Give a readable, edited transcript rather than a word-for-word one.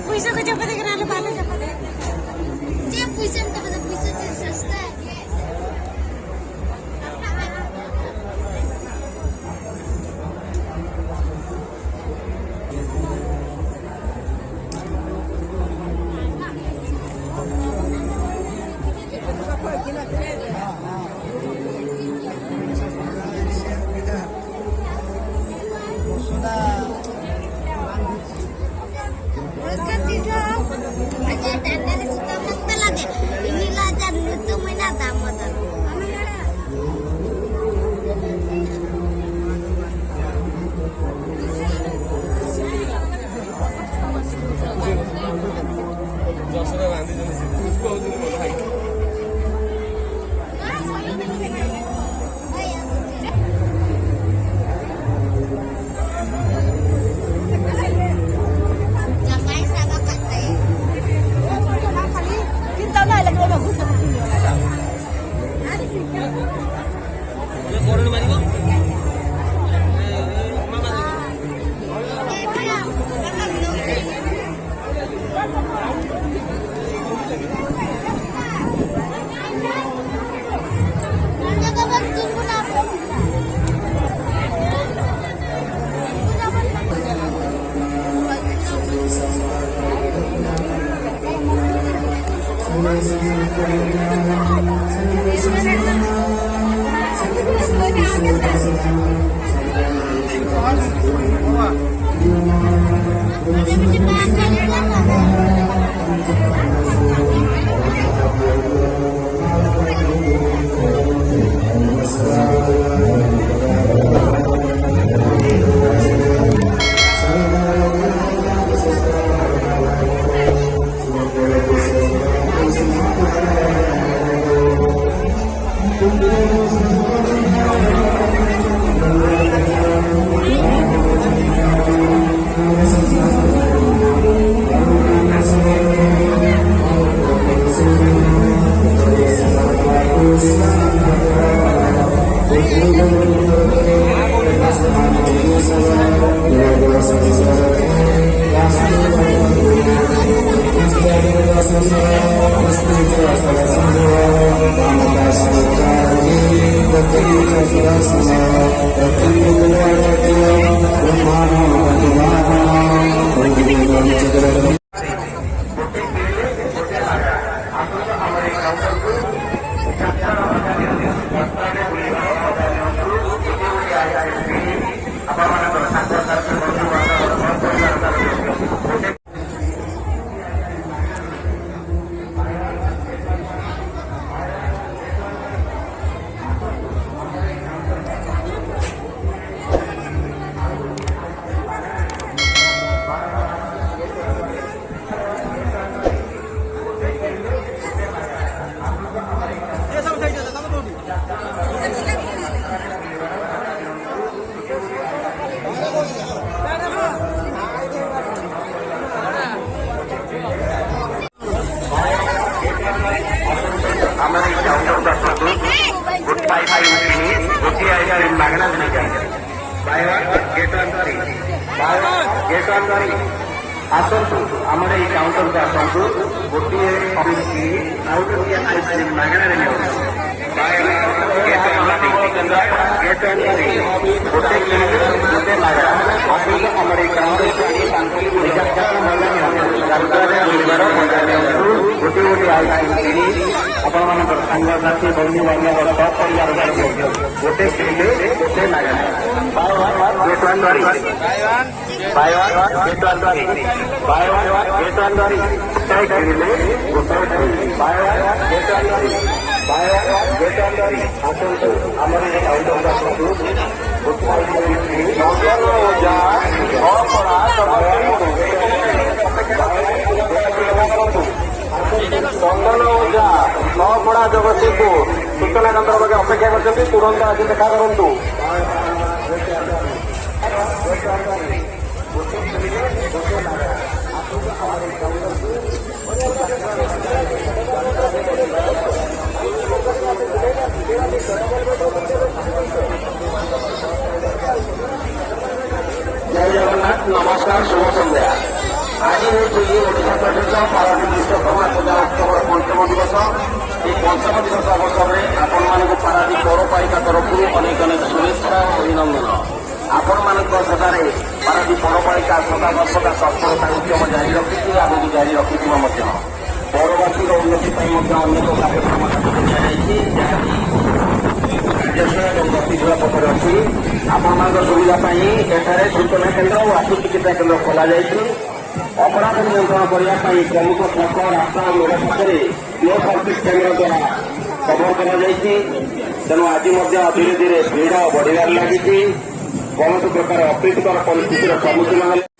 पैसा को जब तक ना लो बाला जब पैसा में तो पैसा सस्ता है आसतु आम काउंटर को आसतु गोटे आइसक्रीम मागणार गोटे गोटे मागଣା आम गोटे गोटे आइसक्रीम किणी आपण सांगसाथी बंधु बांधव सपरिवार गोटे किणिले गोटे मागଣା गेट वन धरी बाय वन गेट वन धरी बाय वन गेट वन धरी गोटे किणिले गोटे बाय वन गेट वन धरी बाय वन गेट वन धरी आसतु आम काउंटर आसतु चंदन ओझा नपड़ा जगतसिंहपुर सूचना केन्द्र पाखे अपेक्षा कर तुरंत आज देखा करूँ गोटे ଆଜି ହେଉଛି ଓଡ଼ିଶା ପ୍ରସିଦ୍ଧ ପାରାଦୀପ ବିଶ୍ୱକର୍ମା ପୂଜା ଉତ୍ସବର ପଞ୍ଚମ ଦିବସ। ଏହି ପଞ୍ଚମ ଦିବସ ଅବସରରେ ଆପଣମାନଙ୍କୁ ପାରାଦୀପ ପୌରପାଳିକା ତରଫରୁ ଅନେକ ଅନେକ ଶୁଭେଚ୍ଛା ଓ ଅଭିନନ୍ଦନ। ଆପଣମାନଙ୍କ ସେଠାରେ ପାରାଦୀପ ପୌରପାଳିକା ସଦାସର୍ବଦା ତତ୍ପରତା ଉଦ୍ୟମ ଜାରି ରଖିଛି, ଆଗକୁ ଜାରି ରଖିଥିବ ମଧ୍ୟ। ପୌରବାସୀର ଉନ୍ନତି ପାଇଁ ମଧ୍ୟ ଅନେକ କାର୍ଯ୍ୟକ୍ରମ ଦିଆଯାଇଛି, ଯାହାକି କାର୍ଯ୍ୟଶୀଳ ଏବଂ ଗତିଶୀଳ ପଥରେ ଅଛି। ଆପଣମାନଙ୍କ ସୁବିଧା ପାଇଁ ଏଠାରେ ସୂଚନା କେନ୍ଦ୍ର ଓ ଆଶୁ ଚିକିତ୍ସା କେନ୍ଦ୍ର ଖୋଲାଯାଇଛି। ଅପରାଧ ନିୟନ୍ତ୍ରଣ କରିବା ପାଇଁ ପ୍ରମୁଖ ଛକ, ରାସ୍ତା ଓ ରୋଡ଼ ପାଖରେ ସ୍ଲୋ ସର୍କିଟ୍ କ୍ୟାମେରା ଦ୍ୱାରା କଭର କରାଯାଇଛି। ତେଣୁ ଆଜି ମଧ୍ୟ ଧୀରେ ଧୀରେ ଭିଡ଼ ବଢ଼ିବାରେ ଲାଗିଛି। କୌଣସି ପ୍ରକାର ଅପ୍ରୀତିକର ପରିସ୍ଥିତିର ସମ୍ମୁଖୀନ ହେଲେ